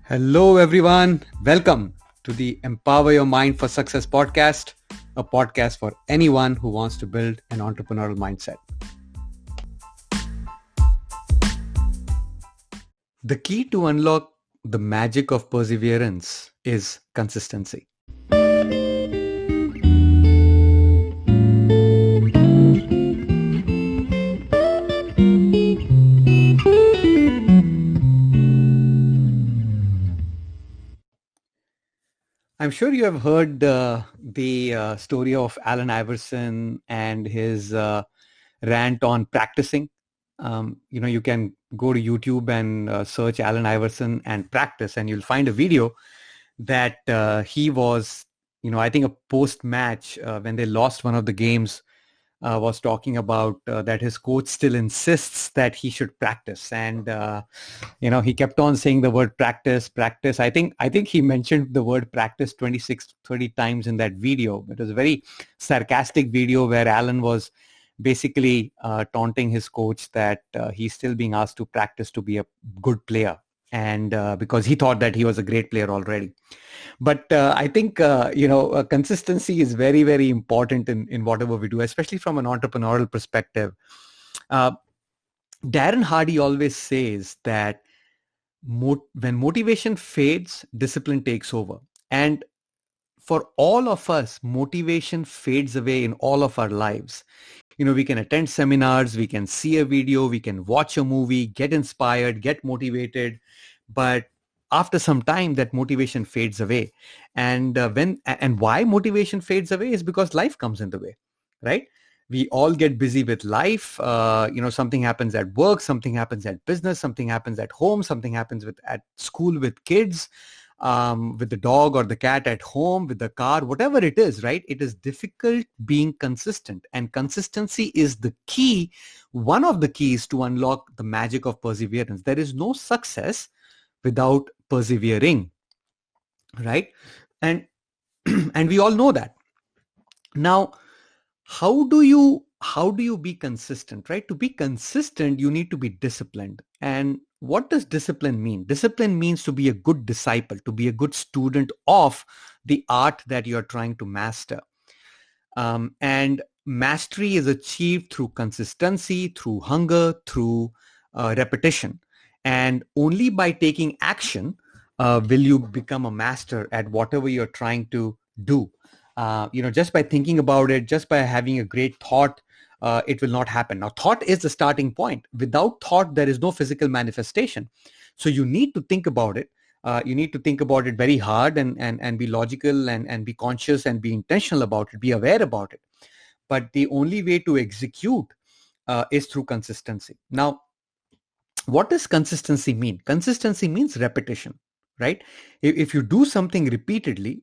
Hello, everyone. Welcome to the Empower Your Mind for Success podcast, a podcast for anyone who wants to build an entrepreneurial mindset. The key to unlock the magic of perseverance is consistency. I'm sure you have heard the story of Allen Iverson and his rant on practicing. You can go to YouTube and search Allen Iverson and practice, and you'll find a video that he was, I think a post-match when they lost one of the games, was talking about that his coach still insists that he should practice. And he kept on saying the word practice. I think he mentioned the word practice 26 30 times in that video. It was a very sarcastic video where Alan was basically taunting his coach that he's still being asked to practice to be a good player, and because he thought that he was a great player already. But I think consistency is very, very important in whatever we do, especially from an entrepreneurial perspective. uh, Darren Hardy always says that when motivation fades, discipline takes over. And for all of us, motivation fades away in all of our lives. We can attend seminars, we can see a video, we can watch a movie, get inspired, get motivated, but after some time that motivation fades away. And why motivation fades away is because life comes in the way, right? We all get busy with life. Something happens at work, something happens at business, something happens at home, something happens at school with kids, with the dog or the cat at home, with the car, whatever it is, right? It is difficult being consistent, and consistency is the key, one of the keys to unlock the magic of perseverance. There is no success without persevering, right? And and we all know that. Now, how do you be consistent, right? To be consistent, you need to be disciplined. And what does discipline mean? Discipline means to be a good disciple, to be a good student of the art that you're trying to master. And mastery is achieved through consistency, through hunger, through repetition. And only by taking action will you become a master at whatever you're trying to do. Just by thinking about it, just by having a great thought, it will not happen. Now, thought is the starting point. Without thought, there is no physical manifestation. So you need to think about it. You need to think about it very hard and be logical and be conscious and be intentional about it, be aware about it. But the only way to execute is through consistency. Now, what does consistency mean? Consistency means repetition, right? If you do something repeatedly,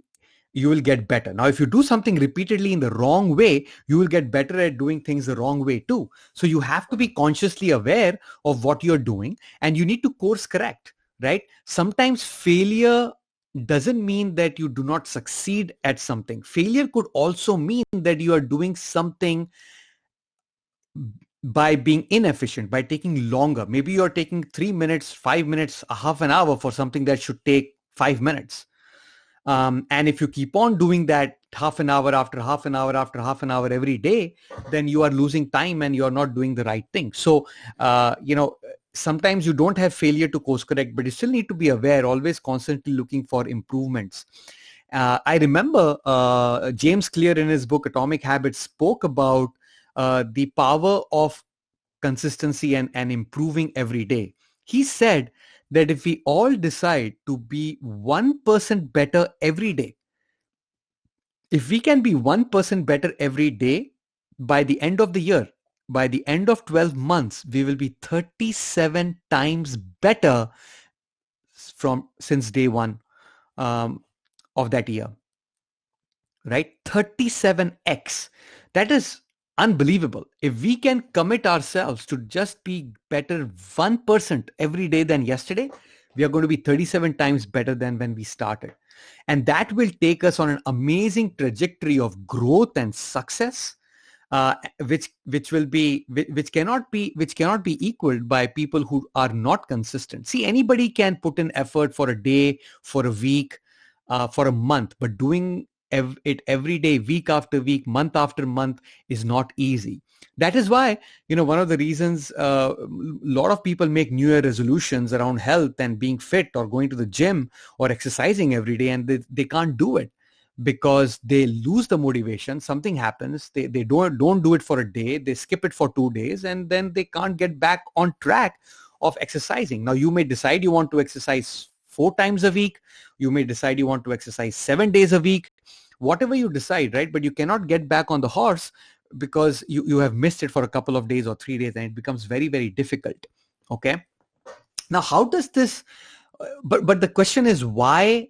you will get better. Now, if you do something repeatedly in the wrong way, you will get better at doing things the wrong way too. So you have to be consciously aware of what you're doing, and you need to course correct, right? Sometimes failure doesn't mean that you do not succeed at something. Failure could also mean that you are doing something by being inefficient, by taking longer. Maybe you're taking 3 minutes, 5 minutes, a half an hour for something that should take 5 minutes. And if you keep on doing that half an hour after half an hour after half an hour every day, then you are losing time and you're not doing the right thing. So, sometimes you don't have failure to course correct, but you still need to be aware, always constantly looking for improvements. I remember James Clear in his book Atomic Habits spoke about the power of consistency and improving every day. He said that if we all decide to be 1% better every day, if we can be 1% better every day, by the end of the year, by the end of 12 months, we will be 37 times better from since day one of that year, right? 37x. That is unbelievable. If we can commit ourselves to just be better 1% every day than yesterday, we are going to be 37 times better than when we started. And that will take us on an amazing trajectory of growth and success. which cannot be equaled by people who are not consistent. See, anybody can put in effort for a day, for a week, for a month, but doing it every day, week after week, month after month is not easy. That is why, one of the reasons a lot of people make New Year resolutions around health and being fit or going to the gym or exercising every day, and they can't do it because they lose the motivation. Something happens. They don't do it for a day. They skip it for 2 days, and then they can't get back on track of exercising. Now, you may decide you want to exercise 4 times a week. You may decide you want to exercise 7 days a week, whatever you decide, right? But you cannot get back on the horse because you have missed it for a couple of days or 3 days, and it becomes very, very difficult. Okay. Now, how does this, but the question is why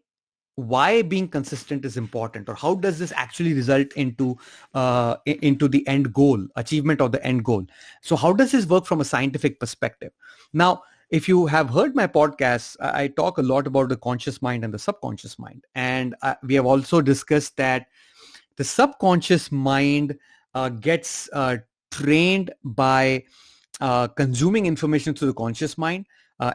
being consistent is important, or how does this actually result into the end goal, achievement of the end goal? So how does this work from a scientific perspective? Now, if you have heard my podcasts, I talk a lot about the conscious mind and the subconscious mind. And we have also discussed that the subconscious mind gets trained by consuming information through the conscious mind.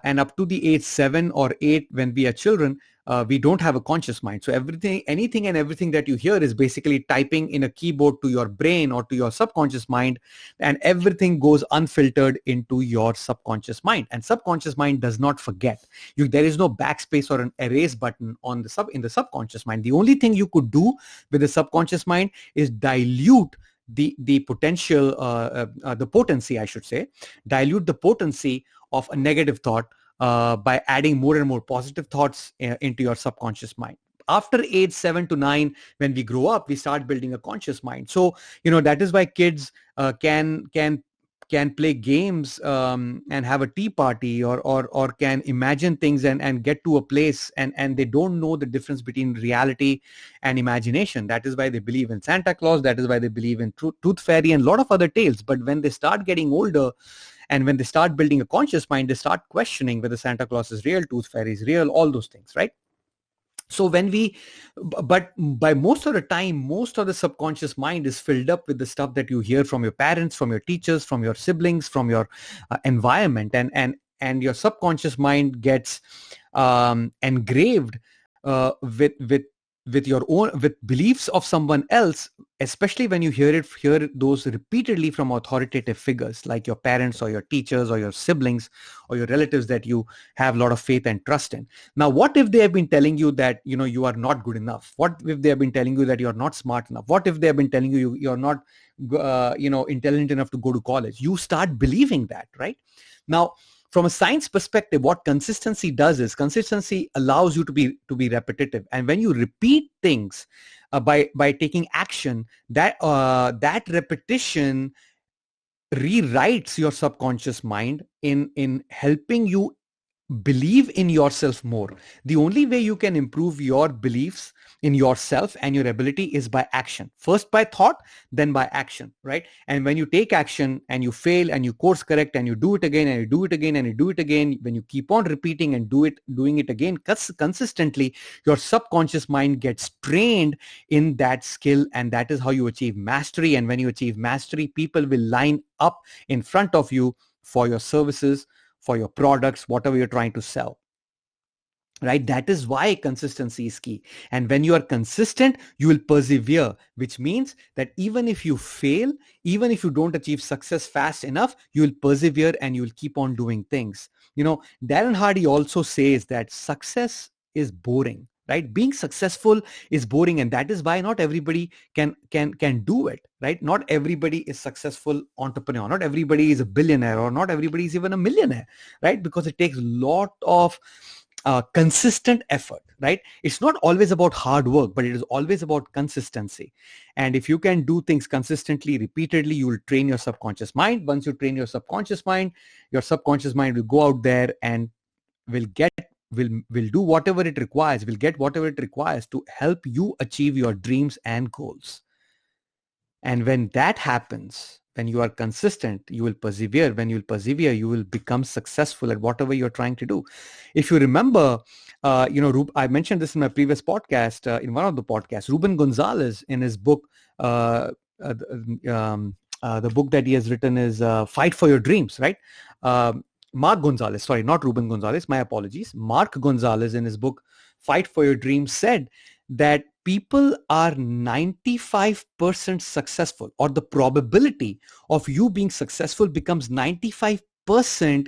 And up to the age 7 or 8, when we are children, we don't have a conscious mind. So anything and everything that you hear is basically typing in a keyboard to your brain or to your subconscious mind, and everything goes unfiltered into your subconscious mind. And subconscious mind does not forget. There is no backspace or an erase button in the subconscious mind. The only thing you could do with the subconscious mind is dilute the potential, the potency, I should say, dilute the potency of a negative thought by adding more and more positive thoughts into your subconscious mind. After age 7 to 9, when we grow up, we start building a conscious mind. So, that is why kids can play games and have a tea party, or can imagine things and get to a place, and they don't know the difference between reality and imagination. That is why they believe in Santa Claus. That is why they believe in Tooth Fairy and a lot of other tales. But when they start getting older, and when they start building a conscious mind, they start questioning whether Santa Claus is real, Tooth Fairy is real, all those things, right? So but by most of the time, most of the subconscious mind is filled up with the stuff that you hear from your parents, from your teachers, from your siblings, from your environment, and your subconscious mind gets engraved with beliefs of someone else, especially when you hear those repeatedly from authoritative figures like your parents or your teachers or your siblings or your relatives that you have a lot of faith and trust in. Now, what if they have been telling you that you are not good enough? What if they have been telling you that you're not smart enough? What if they have been telling you you're not intelligent enough to go to college? You start believing that, right? Now, from a science perspective, what consistency does is consistency allows you to be repetitive. And when you repeat things by taking action, that repetition rewrites your subconscious mind in helping you believe in yourself more. The only way you can improve your beliefs in yourself and your ability is by action. First by thought, then by action, right? And when you take action and you fail and you course correct and you do it again and you do it again and you do it again, when you keep on repeating and doing it again consistently, your subconscious mind gets trained in that skill, and that is how you achieve mastery. And when you achieve mastery, people will line up in front of you for your services, for your products, whatever you're trying to sell, right? That is why consistency is key. And when you are consistent, you will persevere, which means that even if you fail, even if you don't achieve success fast enough, you will persevere and you will keep on doing things. Darren Hardy also says that success is boring, right? Being successful is boring, and that is why not everybody can do it, right? Not everybody is successful entrepreneur. Not everybody is a billionaire, or not everybody is even a millionaire, right? Because it takes a lot of consistent effort, right? It's not always about hard work, but it is always about consistency. And if you can do things consistently, repeatedly, you will train your subconscious mind. Once you train your subconscious mind will go out there and will do whatever it requires, will get whatever it requires to help you achieve your dreams and goals. And when that happens, when you are consistent, you will persevere. When you will persevere, you will become successful at whatever you're trying to do. If you remember, I mentioned this in my previous podcast, in one of the podcasts, Ruben Gonzalez, in his book, the book that he has written is Fight for Your Dreams, right? Mark Gonzalez, sorry, not Ruben Gonzalez, my apologies. Mark Gonzalez in his book Fight for Your Dreams said that people are 95% successful, or the probability of you being successful becomes 95%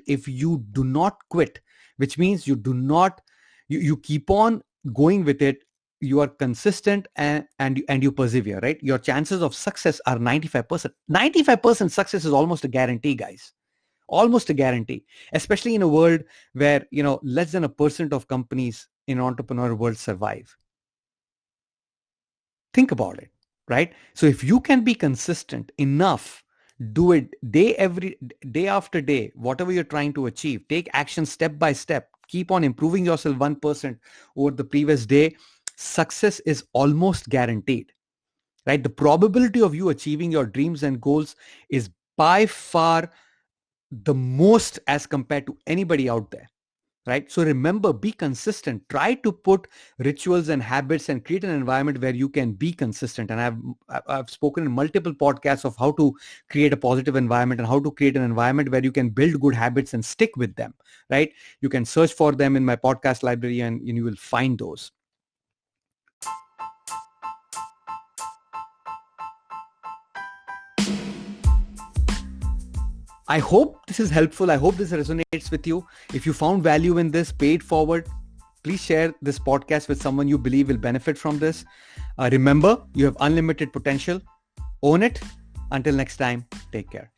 if you do not quit, which means you do not, you keep on going with it, you are consistent, and you persevere, right? Your chances of success are 95%. 95% success is almost a guarantee, guys. Almost a guarantee, especially in a world where, less than 1% of companies in entrepreneur world survive. Think about it, right? So if you can be consistent enough, do it day after day, whatever you're trying to achieve, take action step by step, keep on improving yourself 1% over the previous day, success is almost guaranteed, right? The probability of you achieving your dreams and goals is by far the most as compared to anybody out there, right? So remember, be consistent. Try to put rituals and habits and create an environment where you can be consistent. And I've spoken in multiple podcasts of how to create a positive environment and how to create an environment where you can build good habits and stick with them, right? You can search for them in my podcast library and you will find those. I hope this is helpful. I hope this resonates with you. If you found value in this, pay it forward. Please share this podcast with someone you believe will benefit from this. Remember, you have unlimited potential. Own it. Until next time, take care.